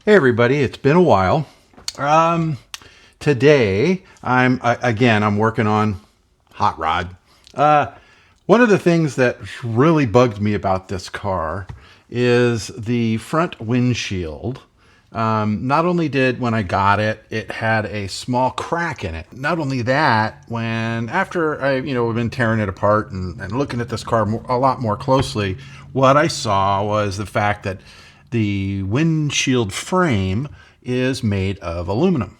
Hey everybody, it's been a while. Today I'm working on Hot Rod. One of the things that really bugged me about this car is the front windshield. Not only did when I got it, it had a small crack in it. Not only that, after I've been tearing it apart and looking at this car a lot more closely, what I saw was the fact that the windshield frame is made of aluminum.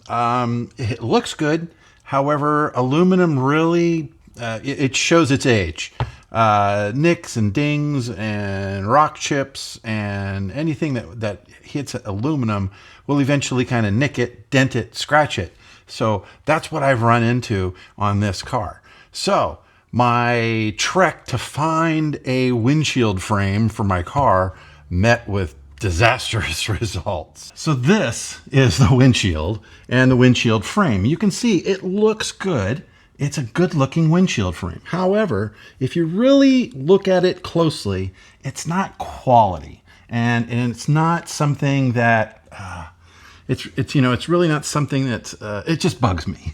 It looks good. However, aluminum really, it shows its age. Nicks and dings and rock chips and anything that hits aluminum will eventually kind of nick it, dent it, scratch it. So that's what I've run into on this car. So my trek to find a windshield frame for my car met with disastrous results. So this is the windshield and the windshield frame. You can see it looks good. It's a good looking windshield frame. However, if you really look at it closely, it's not quality. And it's not something that, it's really not something that, it just bugs me.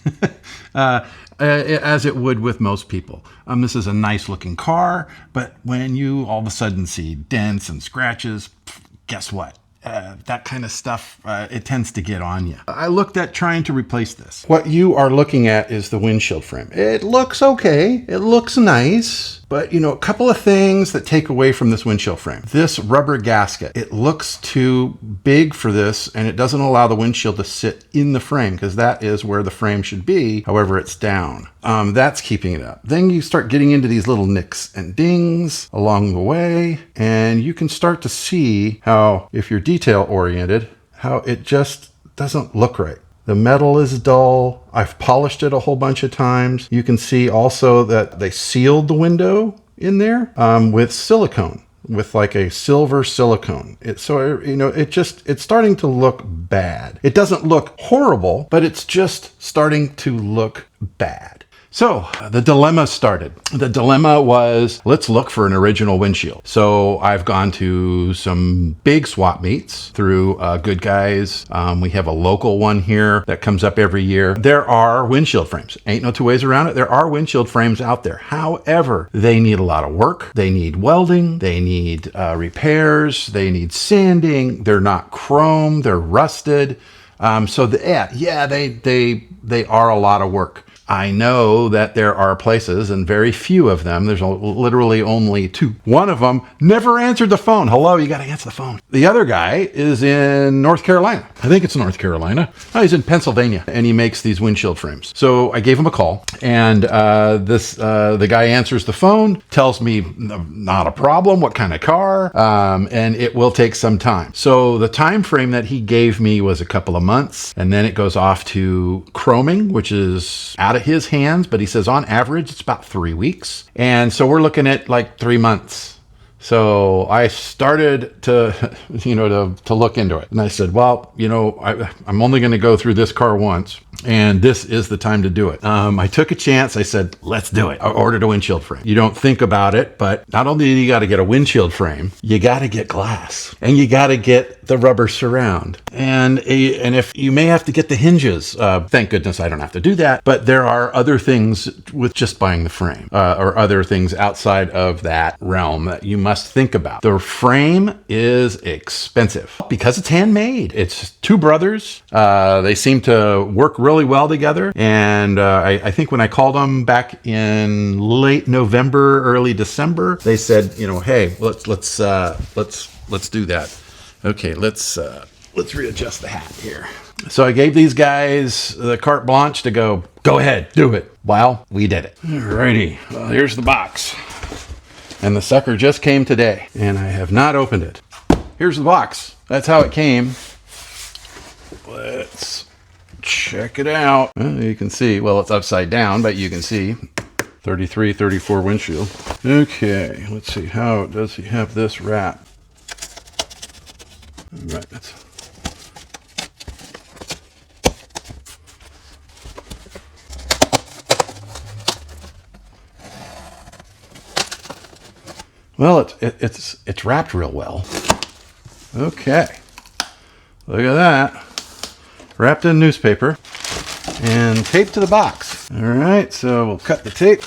As it would with most people. This is a nice looking car, but when you all of a sudden see dents and scratches, guess what? That kind of stuff, it tends to get on you. I looked at trying to replace this. What you are looking at is the windshield frame. It looks okay. It looks nice. But, a couple of things that take away from this windshield frame. This rubber gasket, it looks too big for this, and it doesn't allow the windshield to sit in the frame because that is where the frame should be. However, it's down. That's keeping it up. Then you start getting into these little nicks and dings along the way, and you can start to see how, if you're detail oriented, how it just doesn't look right. The metal is dull. I've polished it a whole bunch of times. You can see also that they sealed the window in there with silicone, with like a silver silicone. It's starting to look bad. It doesn't look horrible, but it's just starting to look bad. So the dilemma started. The dilemma was, let's look for an original windshield. So I've gone to some big swap meets through Good Guys. We have a local one here that comes up every year. There are windshield frames. Ain't no two ways around it. There are windshield frames out there. However, they need a lot of work. They need welding. They need repairs. They need sanding. They're not chrome. They're rusted. They are a lot of work. I know that there are places, and very few of them, there's literally only two. One of them never answered the phone. Hello, you got to answer the phone. The other guy is in North Carolina. I think it's North Carolina. No, he's in Pennsylvania, and he makes these windshield frames. So I gave him a call, and the guy answers the phone, tells me not a problem, what kind of car, and it will take some time. So the time frame that he gave me was a couple of months, and then it goes off to chroming, which is out of his hands, but he says on average it's about 3 weeks, and so we're looking at like 3 months. So I started to look into it, and I said, well, I'm only going to go through this car once, and this is the time to do it. I took a chance. I said, let's do it. I ordered a windshield frame. You don't think about it, but not only do you got to get a windshield frame, you got to get glass, and you got to get the rubber surround, and if you may have to get the hinges. Thank goodness I don't have to do that, but there are other things with just buying the frame, or other things outside of that realm that you must think about. The frame is expensive because it's handmade. It's two brothers. They seem to work really well together. And I think when I called them back in late November, early December, they said, hey, let's do that. Okay, let's readjust the hat here. So I gave these guys the carte blanche to go ahead, do it. Well, we did it. Alrighty, well, here's the box. And the sucker just came today, and I have not opened it. Here's the box. That's how it came. Let's check it out. Well, you can see, well, it's upside down, but you can see 33, 34 windshield. Okay, let's see. How does he have this wrapped? All right, well, it's wrapped real well. Okay. Look at that. Wrapped in newspaper and taped to the box. All right, so we'll cut the tape.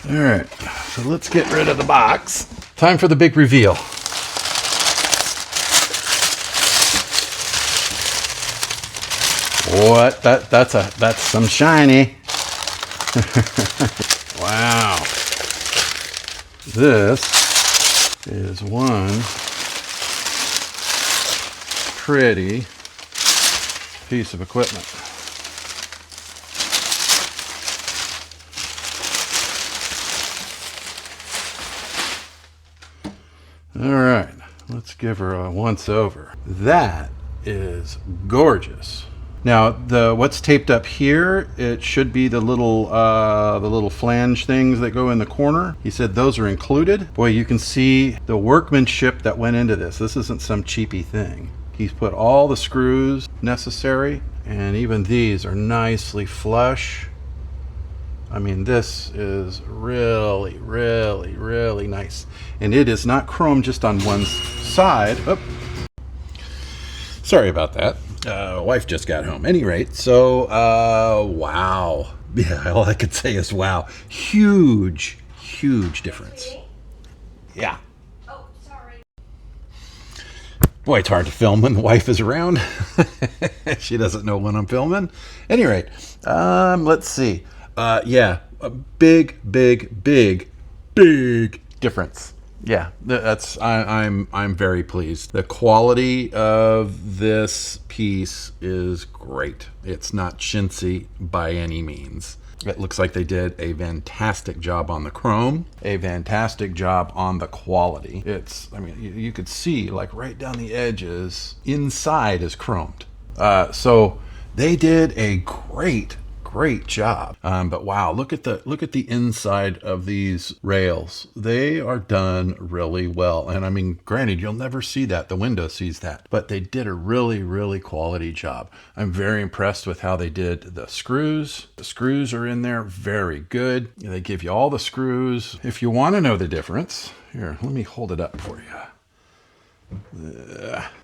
All right, so let's get rid of the box. Time for the big reveal. What? That's some shiny. Wow. This is one pretty piece of equipment. All right, let's give her a once over. That is gorgeous. Now, what's taped up here, it should be the little flange things that go in the corner. He said those are included. Boy, you can see the workmanship that went into this. This isn't some cheapy thing. He's put all the screws necessary, and even these are nicely flush. I mean, this is really, really, really nice. And it is not chrome just on one side. Oh. Sorry about that. Wife just got home. Any rate, so, wow. Yeah, all I could say is wow. Huge, huge difference. Yeah. Oh, sorry. Boy, it's hard to film when the wife is around. She doesn't know when I'm filming. Any rate, let's see. Yeah, a big, big, big, big difference. Yeah, that's I'm very pleased. The quality of this piece is great. It's not chintzy by any means. It looks like they did a fantastic job on the chrome, a fantastic job on the quality. I mean, you could see like right down the edges, inside is chromed. So they did a great job. But wow, look at the inside of these rails. They are done really well. And I mean, granted, you'll never see that. The window sees that, but they did a really, really quality job. I'm very impressed with how they did the screws. The screws are in there very good. They give you all the screws. If you want to know the difference, here, let me hold it up for you.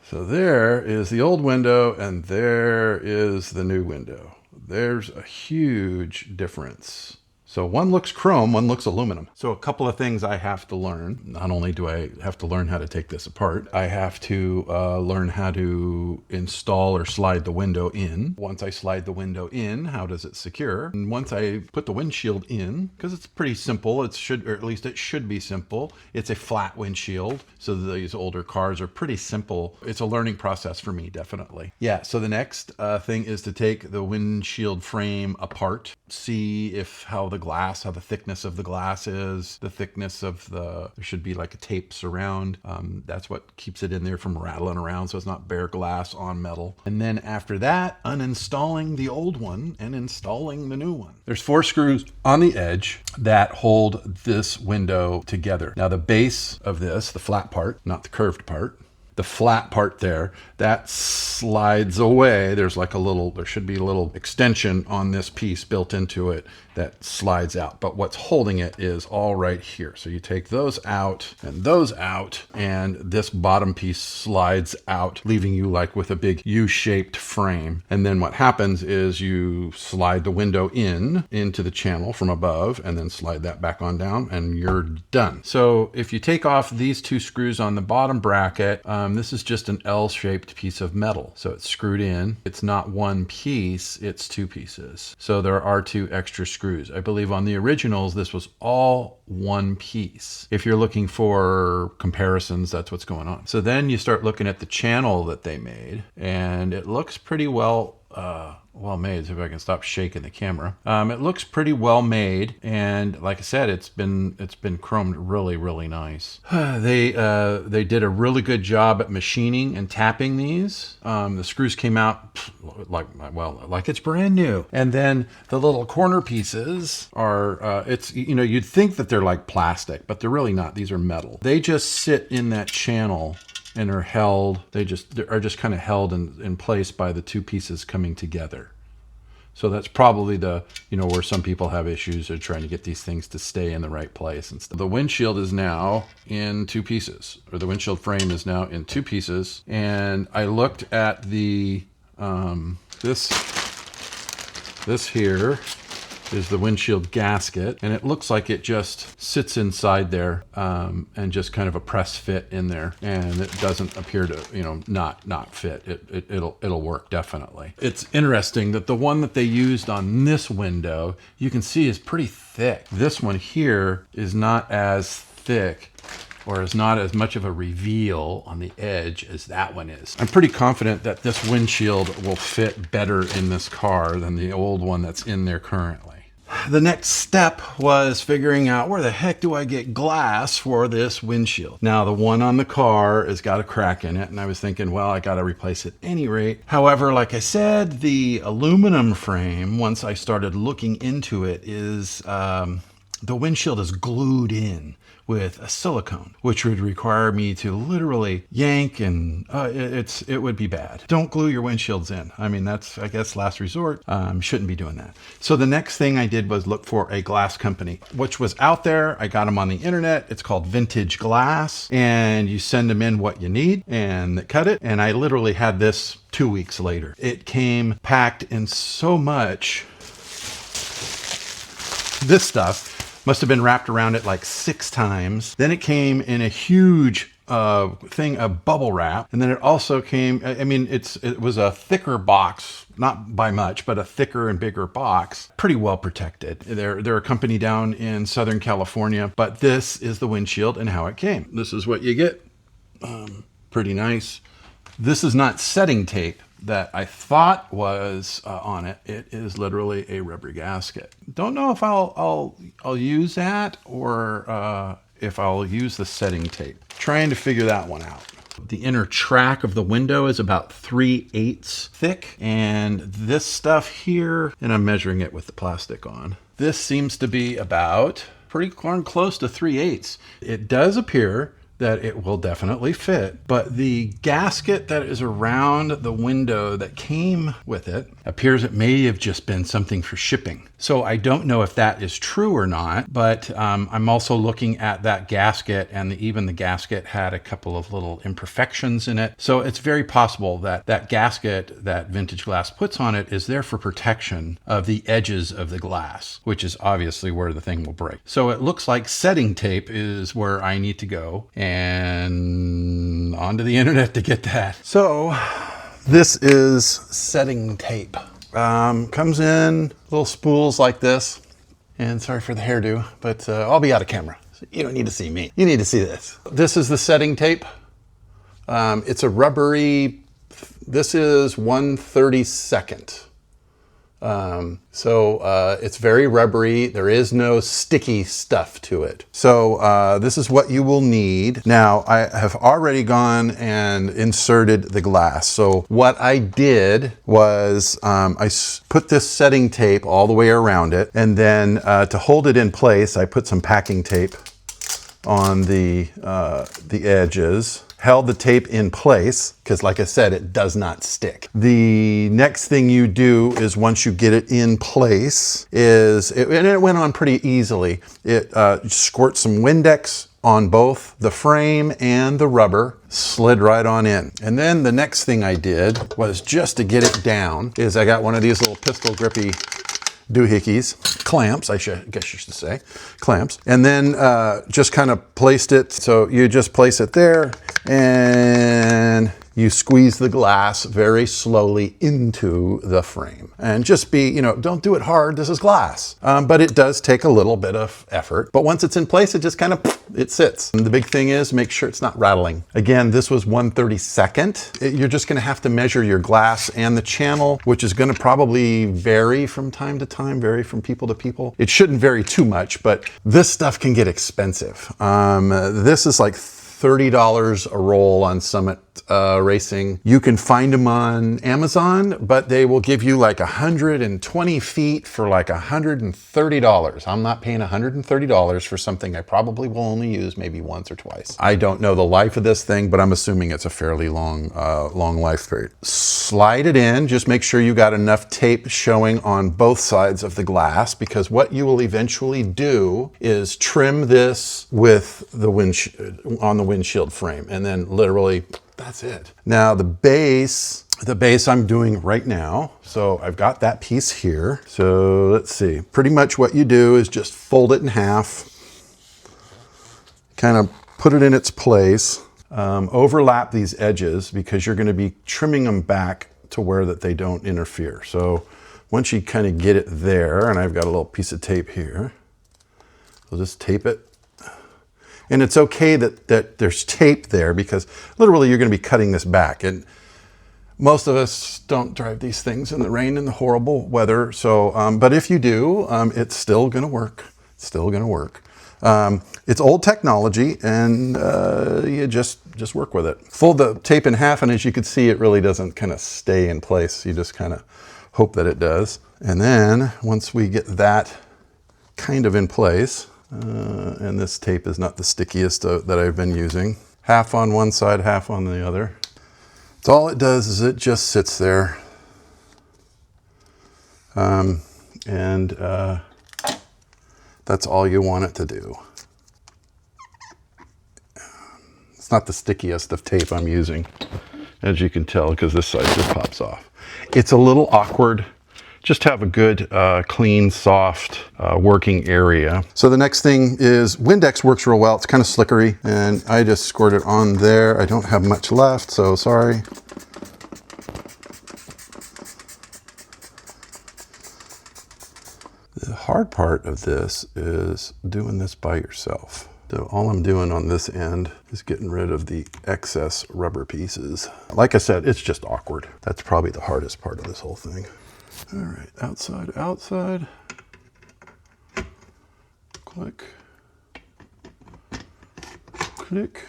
So there is the old window and there is the new window. There's a huge difference. So one looks chrome, one looks aluminum. So a couple of things I have to learn. Not only do I have to learn how to take this apart, I have to learn how to install or slide the window in. Once I slide the window in, how does it secure? And once I put the windshield in, because it's pretty simple, or at least it should be simple. It's a flat windshield, so these older cars are pretty simple. It's a learning process for me, definitely. Yeah, so the next thing is to take the windshield frame apart, see how the thickness of the glass is, the thickness of there should be like a tape surround. That's what keeps it in there from rattling around, so it's not bare glass on metal. And then after that, uninstalling the old one and installing the new one. There's 4 screws on the edge that hold this window together. Now the base of this, the flat part, not the curved part, the flat part there, that slides away. There should be a little extension on this piece built into it that slides out. But what's holding it is all right here. So you take those out, and this bottom piece slides out, leaving you like with a big U-shaped frame. And then what happens is you slide the window into the channel from above, and then slide that back on down, and you're done. So if you take off these 2 screws on the bottom bracket, this is just an L-shaped piece of metal. So it's screwed in. It's not one piece, it's 2 pieces. So there are 2 extra screws. I believe on the originals, this was all one piece. If you're looking for comparisons, that's what's going on. So then you start looking at the channel that they made, and it looks pretty well made. So if I can stop shaking the camera, it looks pretty well made, and like I said, it's been chromed really, really nice. They did a really good job at machining and tapping these. The screws came out like it's brand new, and then the little corner pieces are you'd think that they're like plastic, but they're really not. These are metal. They just sit in that channel and are held. They are just kind of held in place by the 2 pieces coming together. So that's probably the, where some people have issues are trying to get these things to stay in the right place and stuff. The windshield is now in 2 pieces, or the windshield frame is now in 2 pieces. And I looked at the, this here is the windshield gasket, and it looks like it just sits inside there and just kind of a press fit in there, and it doesn't appear to not fit. It'll work definitely. It's interesting that the one that they used on this window, you can see is pretty thick. This one here is not as thick, or is not as much of a reveal on the edge as that one is. I'm pretty confident that this windshield will fit better in this car than the old one that's in there currently. The next step was figuring out where the heck do I get glass for this windshield. Now the one on the car has got a crack in it, and I was thinking, well, I got to replace it at any rate. However, like I said, the aluminum frame, once I started looking into it, is the windshield is glued in with a silicone, which would require me to literally yank, and it would be bad. Don't glue your windshields in. I mean, that's, I guess, last resort. Shouldn't be doing that. So the next thing I did was look for a glass company, which was out there. I got them on the internet. It's called Vintage Glass, and you send them in what you need and they cut it. And I literally had this 2 weeks later. It came packed in so much. This stuff must have been wrapped around it like 6 times. Then it came in a huge thing of bubble wrap. And then it also came, I mean, it was a thicker box, not by much, but a thicker and bigger box, pretty well protected. They're a company down in Southern California, but this is the windshield and how it came. This is what you get. Pretty nice. This is not setting tape that I thought was on it. It is literally a rubber gasket. Don't know if I'll use that, or if I'll use the setting tape. Trying to figure that one out. The inner track of the window is about 3/8 thick, and this stuff here, and I'm measuring it with the plastic on, this seems to be about pretty darn close to 3/8. It does appear that it will definitely fit, but the gasket that is around the window that came with it appears it may have just been something for shipping. So I don't know if that is true or not, but I'm also looking at that gasket, and even the gasket had a couple of little imperfections in it. So it's very possible that that gasket that Vintage Glass puts on it is there for protection of the edges of the glass, which is obviously where the thing will break. So it looks like setting tape is where I need to go, and onto the internet to get that. So this is setting tape. Comes in little spools like this, and sorry for the hairdo, but I'll be out of camera. So you don't need to see me. You need to see this. This is the setting tape. It's a rubbery, this is 1/32. It's very rubbery. There is no sticky stuff to it. So this is what you will need. Now I have already gone and inserted the glass. So what I did was I put this setting tape all the way around it, and then to hold it in place, I put some packing tape on the edges. Held the tape in place, because like I said, it does not stick. The next thing you do is, once you get it in place, and it went on pretty easily, it squirts some Windex on both the frame and the rubber, slid right on in. And then the next thing I did was, just to get it down, is I got one of these little pistol grippy doohickeys, clamps, I guess you should say, clamps, and then just kind of placed it. So you just place it there, and you squeeze the glass very slowly into the frame. And just be, don't do it hard, this is glass. But it does take a little bit of effort. But once it's in place, it just kind of, it sits. And the big thing is, make sure it's not rattling. Again, this was 1/32. You're just gonna have to measure your glass and the channel, which is gonna probably vary from time to time, vary from people to people. It shouldn't vary too much, but this stuff can get expensive. This is like $30 a roll on Summit racing. You can find them on Amazon, but they will give you like 120 feet for like $130. I'm not paying $130 for something I probably will only use maybe once or twice. I don't know the life of this thing, but I'm assuming it's a fairly long life period. Slide it in, just make sure you got enough tape showing on both sides of the glass, because what you will eventually do is trim this with the windshield frame, and then literally that's it. Now the base I'm doing right now. So I've got that piece here. So let's see, pretty much what you do is just fold it in half, kind of put it in its place, overlap these edges because you're going to be trimming them back to where that they don't interfere. So once you kind of get it there, and I've got a little piece of tape here, I'll just tape it. And it's okay that there's tape there, because literally you're going to be cutting this back. And most of us don't drive these things in the rain and the horrible weather. So, but if you do, it's still going to work. It's still going to work. It's old technology, and you just work with it. Fold the tape in half, and as you can see, it really doesn't kind of stay in place. You just kind of hope that it does. And then once we get that kind of in place, and this tape is not the stickiest that I've been using, half on one side, half on the other. So all it does is it just sits there. That's all you want it to do. It's not the stickiest of tape I'm using, as you can tell, because this side just pops off. It's a little awkward. Just have a good, clean, soft working area. So the next thing is Windex works real well. It's kind of slickery, and I just squirt it on there. I don't have much left, so sorry. The hard part of this is doing this by yourself. So all I'm doing on this end is getting rid of the excess rubber pieces. Like I said, it's just awkward. That's probably the hardest part of this whole thing. All right, outside, outside. Click. Click.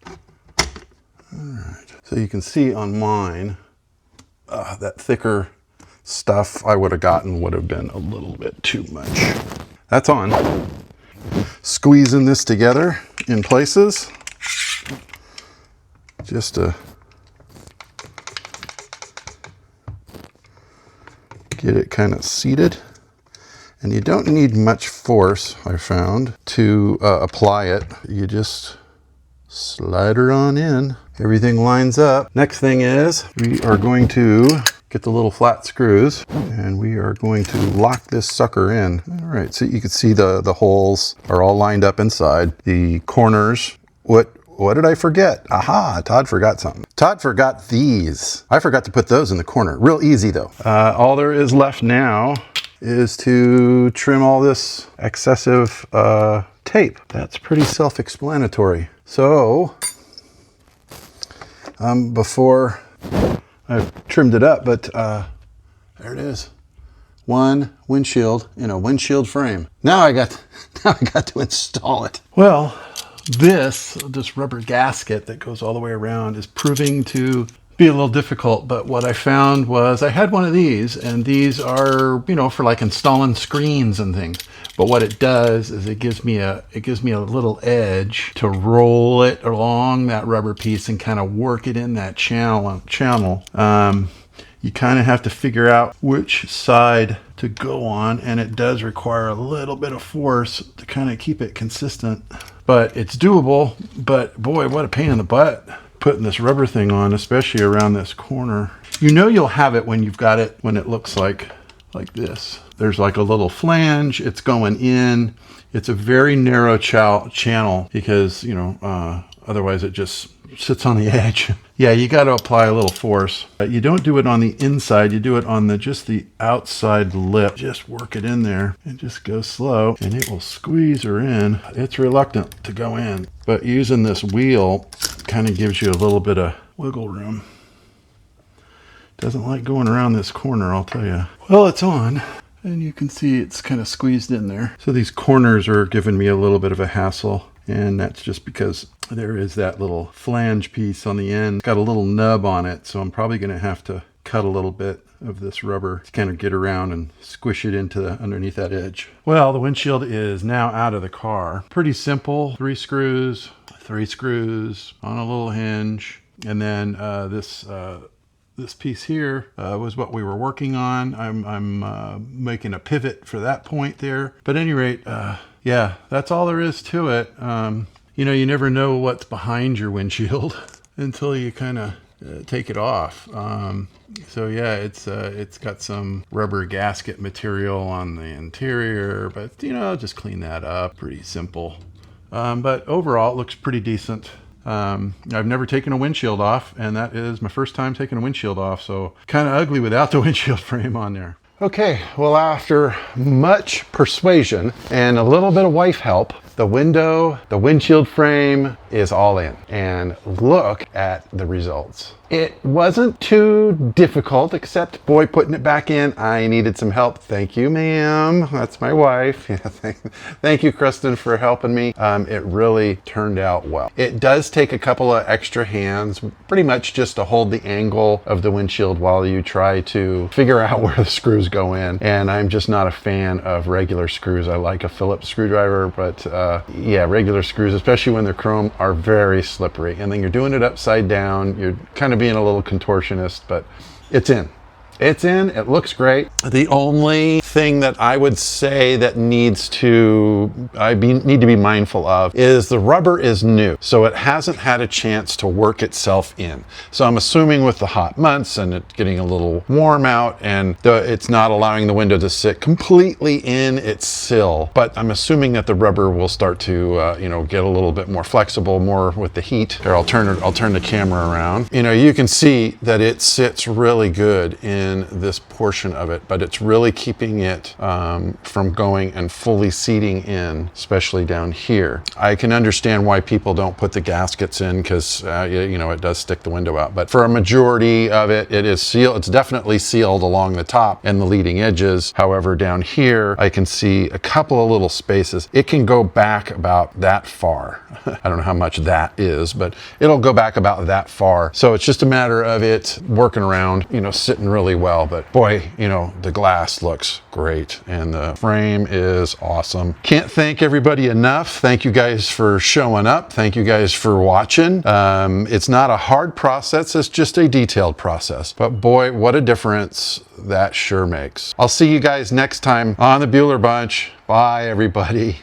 All right. So you can see on mine, that thicker stuff I would have gotten would have been a little bit too much. That's on. Squeezing this together in places. Just to get it kind of seated. And you don't need much force, I found, to apply it. You just slide it on in. Everything lines up. Next thing is we are going to get the little flat screws, and we are going to lock this sucker in. All right, so you can see the holes are all lined up inside. The corners, what did I forget? Aha, Todd forgot something. Todd forgot these. I forgot to put those in the corner. Real easy though. All there is left now is to trim all this excessive tape. That's pretty self-explanatory. So, before I've trimmed it up, but there it is. One windshield in a windshield frame. Now I got to install it. Well, this rubber gasket that goes all the way around is proving to be a little difficult, but what I found was I had one of these, and these are, you know, for like installing screens and things. But what it does is it gives me a little edge to roll it along that rubber piece and kind of work it in that channel. You kind of have to figure out which side to go on, and it does require a little bit of force to kind of keep it consistent. But it's doable, but boy, what a pain in the butt putting this rubber thing on, especially around this corner. You know you'll have it when you've got it, when it looks like this. There's like a little flange, it's going in. It's a very narrow channel because, you know, otherwise it just sits on the edge. Yeah, you got to apply a little force. You don't do it on the inside, you do it on just the outside lip. Just work it in there and just go slow, and it will squeeze her in. It's reluctant to go in, but using this wheel kind of gives you a little bit of wiggle room. Doesn't like going around this corner, I'll tell you. Well, it's on, and you can see it's kind of squeezed in there. So these corners are giving me a little bit of a hassle. And that's just because there is that little flange piece on the end. It's got a little nub on it, so I'm probably going to have to cut a little bit of this rubber to kind of get around and squish it into underneath that edge. Well, the windshield is now out of the car. Pretty simple, 3 screws on a little hinge. And then this piece here was what we were working on. I'm making a pivot for that point there. But at any rate, yeah, that's all there is to it. You know, you never know what's behind your windshield until you kind of take it off. So yeah, it's got some rubber gasket material on the interior, but you know, just clean that up. Pretty simple. But overall, it looks pretty decent. I've never taken a windshield off, and that is my first time taking a windshield off, so kind of ugly without the windshield frame on there. Okay, well, after much persuasion and a little bit of wife help, the windshield frame is all in, and look at the results. It wasn't too difficult, except, boy, putting it back in, I needed some help. Thank you, ma'am. That's my wife. Yeah, thank you, Kristen, for helping me. It really turned out well. It does take a couple of extra hands, pretty much just to hold the angle of the windshield while you try to figure out where the screws go in. And I'm just not a fan of regular screws. I like a Phillips screwdriver, but yeah, regular screws, especially when they're chrome, are very slippery. And then you're doing it upside down. You're kind of being a little contortionist, but it's in. It's in, it looks great. The only thing that I would say that need to be mindful of is the rubber is new, so it hasn't had a chance to work itself in. So I'm assuming with the hot months and it getting a little warm out, and it's not allowing the window to sit completely in its sill, but I'm assuming that the rubber will start to you know, get a little bit more flexible, more with the heat. Here, I'll turn the camera around. You know, you can see that it sits really good in this portion of it, but it's really keeping it from going and fully seating in, especially down here. I can understand why people don't put the gaskets in, because you know, it does stick the window out, but for a majority of it, it is sealed. It's definitely sealed along the top and the leading edges. However, down here I can see a couple of little spaces. It can go back about that far. I don't know how much that is, but it'll go back about that far. So it's just a matter of it working around, you know, sitting really well. But boy, you know, the glass looks great and the frame is awesome. Can't thank everybody enough. Thank you guys for showing up. Thank you guys for watching. It's not a hard process, it's just a detailed process, but boy, what a difference that sure makes. I'll see you guys next time on the Bueller Bunch. Bye, everybody.